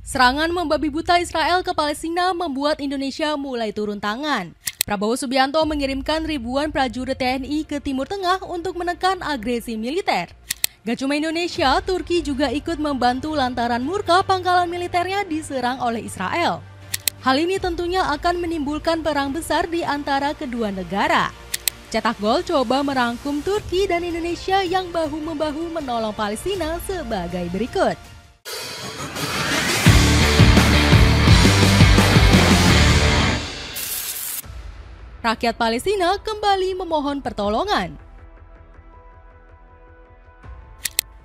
Serangan membabi buta Israel ke Palestina membuat Indonesia mulai turun tangan. Prabowo Subianto mengirimkan ribuan prajurit TNI ke Timur Tengah untuk menekan agresi militer. Gak cuma Indonesia, Turki juga ikut membantu lantaran murka pangkalan militernya diserang oleh Israel. Hal ini tentunya akan menimbulkan perang besar di antara kedua negara. Cetak Gol coba merangkum Turki dan Indonesia yang bahu-membahu menolong Palestina sebagai berikut. Rakyat Palestina kembali memohon pertolongan.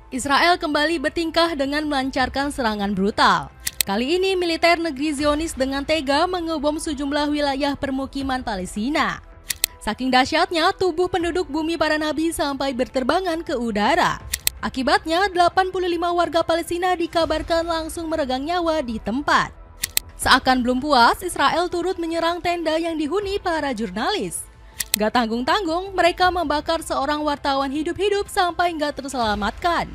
Israel kembali bertingkah dengan melancarkan serangan brutal. Kali ini militer negeri Zionis dengan tega mengebom sejumlah wilayah permukiman Palestina. Saking dahsyatnya, tubuh penduduk bumi para nabi sampai berterbangan ke udara. Akibatnya, 85 warga Palestina dikabarkan langsung meregang nyawa di tempat. Seakan belum puas, Israel turut menyerang tenda yang dihuni para jurnalis. Gak tanggung-tanggung, mereka membakar seorang wartawan hidup-hidup sampai gak terselamatkan.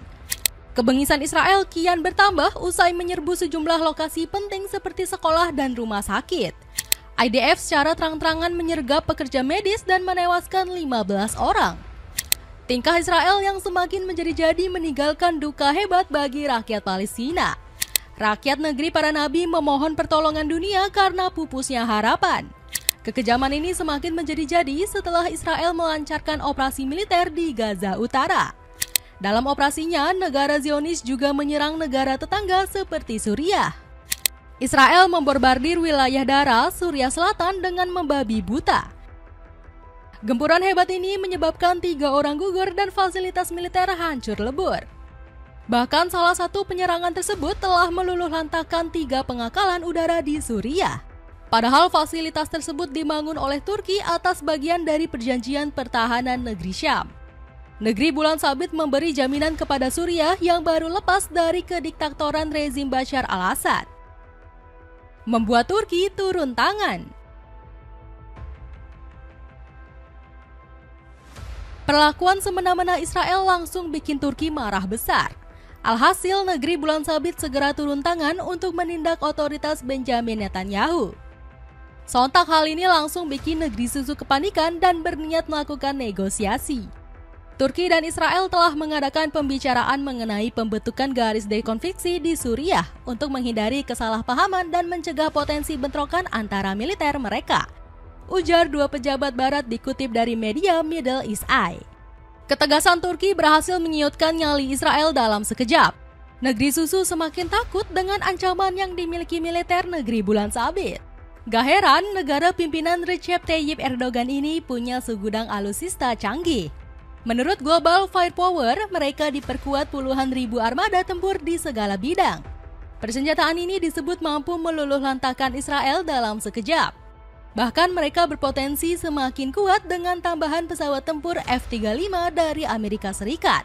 Kebengisan Israel kian bertambah usai menyerbu sejumlah lokasi penting seperti sekolah dan rumah sakit. IDF secara terang-terangan menyergap pekerja medis dan menewaskan 15 orang. Tingkah Israel yang semakin menjadi-jadi meninggalkan duka hebat bagi rakyat Palestina. Rakyat negeri para nabi memohon pertolongan dunia karena pupusnya harapan. Kekejaman ini semakin menjadi-jadi setelah Israel melancarkan operasi militer di Gaza Utara. Dalam operasinya, negara Zionis juga menyerang negara tetangga seperti Suriah. Israel memborbardir wilayah Dara, Suriah Selatan dengan membabi buta. Gempuran hebat ini menyebabkan 3 orang gugur dan fasilitas militer hancur lebur. Bahkan salah satu penyerangan tersebut telah meluluhlantakkan 3 pengakalan udara di Suriah. Padahal fasilitas tersebut dibangun oleh Turki atas bagian dari perjanjian pertahanan negeri Syam. Negeri bulan sabit memberi jaminan kepada Suriah yang baru lepas dari kediktatoran rezim Bashar al-Assad. Membuat Turki turun tangan. Perlakuan semena-mena Israel langsung bikin Turki marah besar. Alhasil, negeri bulan sabit segera turun tangan untuk menindak otoritas Benjamin Netanyahu. Sontak hal ini langsung bikin negeri susu kepanikan dan berniat melakukan negosiasi. Turki dan Israel telah mengadakan pembicaraan mengenai pembentukan garis dekonfliksi di Suriah untuk menghindari kesalahpahaman dan mencegah potensi bentrokan antara militer mereka. Ujar 2 pejabat barat dikutip dari media Middle East Eye. Ketegasan Turki berhasil menyiutkan nyali Israel dalam sekejap. Negeri susu semakin takut dengan ancaman yang dimiliki militer negeri bulan sabit. Gak heran negara pimpinan Recep Tayyip Erdogan ini punya segudang alutsista canggih. Menurut Global Firepower, mereka diperkuat puluhan ribu armada tempur di segala bidang. Persenjataan ini disebut mampu meluluhlantahkan Israel dalam sekejap. Bahkan mereka berpotensi semakin kuat dengan tambahan pesawat tempur F-35 dari Amerika Serikat.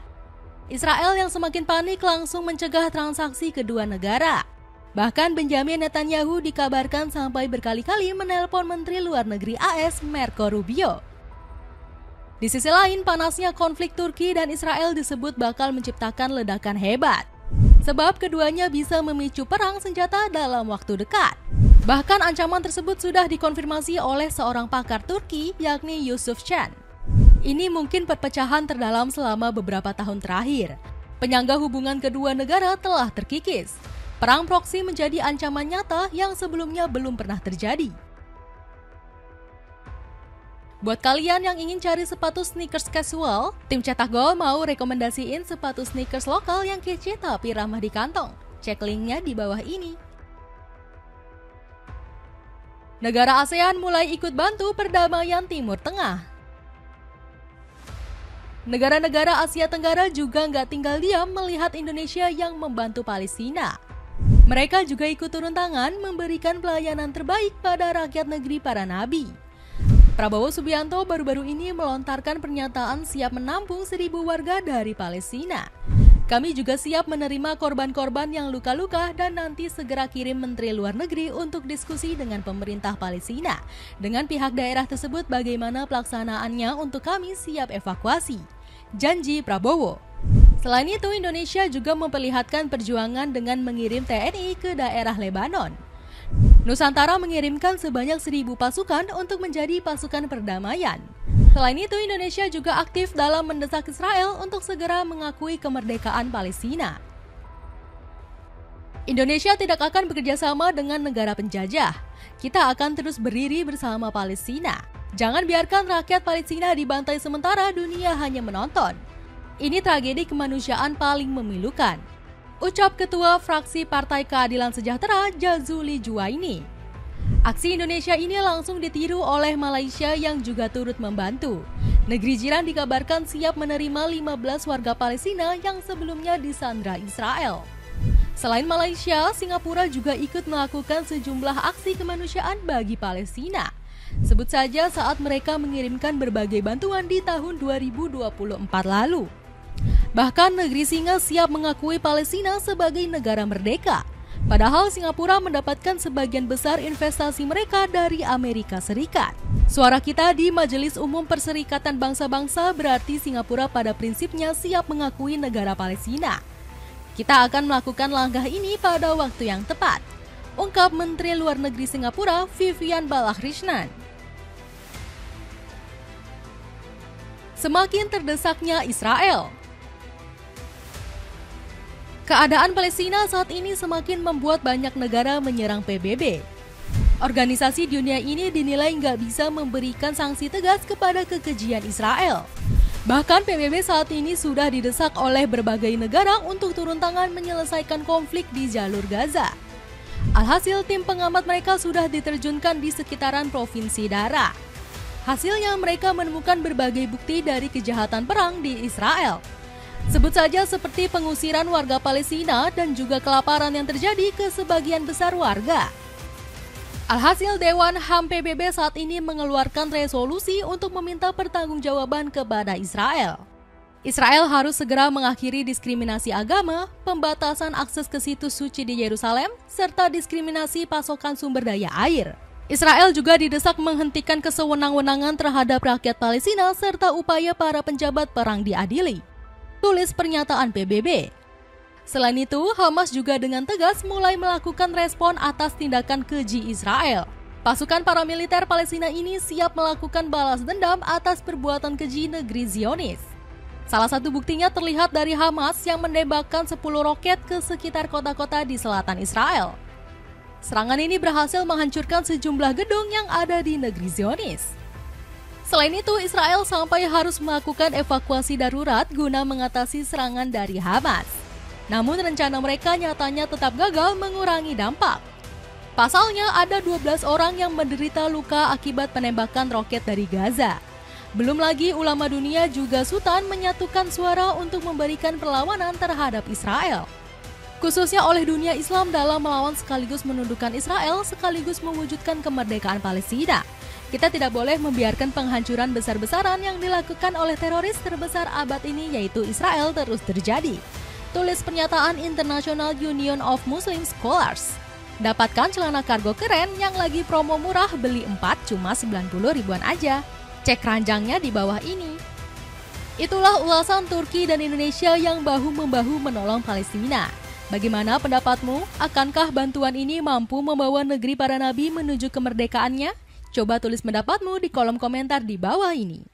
Israel yang semakin panik langsung mencegah transaksi kedua negara. Bahkan Benjamin Netanyahu dikabarkan sampai berkali-kali menelpon Menteri Luar Negeri AS Marco Rubio. Di sisi lain, panasnya konflik Turki dan Israel disebut bakal menciptakan ledakan hebat. Sebab keduanya bisa memicu perang senjata dalam waktu dekat. Bahkan ancaman tersebut sudah dikonfirmasi oleh seorang pakar Turki, yakni Yusuf Can. Ini mungkin perpecahan terdalam selama beberapa tahun terakhir. Penyangga hubungan kedua negara telah terkikis. Perang proksi menjadi ancaman nyata yang sebelumnya belum pernah terjadi. Buat kalian yang ingin cari sepatu sneakers casual, tim Cetak Gol mau rekomendasiin sepatu sneakers lokal yang kece tapi ramah di kantong. Cek linknya di bawah ini. Negara ASEAN mulai ikut bantu perdamaian Timur Tengah. Negara-negara Asia Tenggara juga nggak tinggal diam melihat Indonesia yang membantu Palestina. Mereka juga ikut turun tangan memberikan pelayanan terbaik pada rakyat negeri para nabi. Prabowo Subianto baru-baru ini melontarkan pernyataan siap menampung 1.000 warga dari Palestina. Kami juga siap menerima korban-korban yang luka-luka dan nanti segera kirim Menteri Luar Negeri untuk diskusi dengan pemerintah Palestina. Dengan pihak daerah tersebut bagaimana pelaksanaannya untuk kami siap evakuasi. Janji Prabowo. Selain itu, Indonesia juga memperlihatkan perjuangan dengan mengirim TNI ke daerah Lebanon. Nusantara mengirimkan sebanyak 1.000 pasukan untuk menjadi pasukan perdamaian. Selain itu, Indonesia juga aktif dalam mendesak Israel untuk segera mengakui kemerdekaan Palestina. Indonesia tidak akan bekerja sama dengan negara penjajah. Kita akan terus berdiri bersama Palestina. Jangan biarkan rakyat Palestina dibantai sementara dunia hanya menonton. Ini tragedi kemanusiaan paling memilukan, ucap Ketua Fraksi Partai Keadilan Sejahtera Jazuli Juwaini. Aksi Indonesia ini langsung ditiru oleh Malaysia yang juga turut membantu. Negeri jiran dikabarkan siap menerima 15 warga Palestina yang sebelumnya disandra Israel. Selain Malaysia, Singapura juga ikut melakukan sejumlah aksi kemanusiaan bagi Palestina. Sebut saja saat mereka mengirimkan berbagai bantuan di tahun 2024 lalu. Bahkan negeri singa siap mengakui Palestina sebagai negara merdeka. Padahal Singapura mendapatkan sebagian besar investasi mereka dari Amerika Serikat. Suara kita di Majelis Umum Perserikatan Bangsa-Bangsa berarti Singapura pada prinsipnya siap mengakui negara Palestina. Kita akan melakukan langkah ini pada waktu yang tepat, ungkap Menteri Luar Negeri Singapura Vivian Balakrishnan. Semakin terdesaknya Israel. Keadaan Palestina saat ini semakin membuat banyak negara menyerang PBB. Organisasi dunia ini dinilai nggak bisa memberikan sanksi tegas kepada kekejian Israel. Bahkan PBB saat ini sudah didesak oleh berbagai negara untuk turun tangan menyelesaikan konflik di jalur Gaza. Alhasil tim pengamat mereka sudah diterjunkan di sekitaran Provinsi Dara. Hasilnya mereka menemukan berbagai bukti dari kejahatan perang di Israel. Sebut saja seperti pengusiran warga Palestina dan juga kelaparan yang terjadi ke sebagian besar warga. Alhasil Dewan HAM PBB saat ini mengeluarkan resolusi untuk meminta pertanggungjawaban kepada Israel. Israel harus segera mengakhiri diskriminasi agama, pembatasan akses ke situs suci di Yerusalem, serta diskriminasi pasokan sumber daya air. Israel juga didesak menghentikan kesewenang-wenangan terhadap rakyat Palestina serta upaya para penjabat perang diadili, tulis pernyataan PBB. Selain itu, Hamas juga dengan tegas mulai melakukan respon atas tindakan keji Israel. Pasukan paramiliter Palestina ini siap melakukan balas dendam atas perbuatan keji negeri Zionis. Salah satu buktinya terlihat dari Hamas yang menembakkan 10 roket ke sekitar kota-kota di selatan Israel. Serangan ini berhasil menghancurkan sejumlah gedung yang ada di negeri Zionis. Selain itu, Israel sampai harus melakukan evakuasi darurat guna mengatasi serangan dari Hamas. Namun rencana mereka nyatanya tetap gagal mengurangi dampak. Pasalnya ada 12 orang yang menderita luka akibat penembakan roket dari Gaza. Belum lagi ulama dunia juga sultan menyatukan suara untuk memberikan perlawanan terhadap Israel. Khususnya oleh dunia Islam dalam melawan sekaligus menundukkan Israel sekaligus mewujudkan kemerdekaan Palestina. Kita tidak boleh membiarkan penghancuran besar-besaran yang dilakukan oleh teroris terbesar abad ini yaitu Israel terus terjadi. Tulis pernyataan International Union of Muslim Scholars. Dapatkan celana kargo keren yang lagi promo murah, beli 4 cuma 90 ribuan aja. Cek ranjangnya di bawah ini. Itulah ulasan Turki dan Indonesia yang bahu-membahu menolong Palestina. Bagaimana pendapatmu? Akankah bantuan ini mampu membawa negeri para nabi menuju kemerdekaannya? Coba tulis pendapatmu di kolom komentar di bawah ini.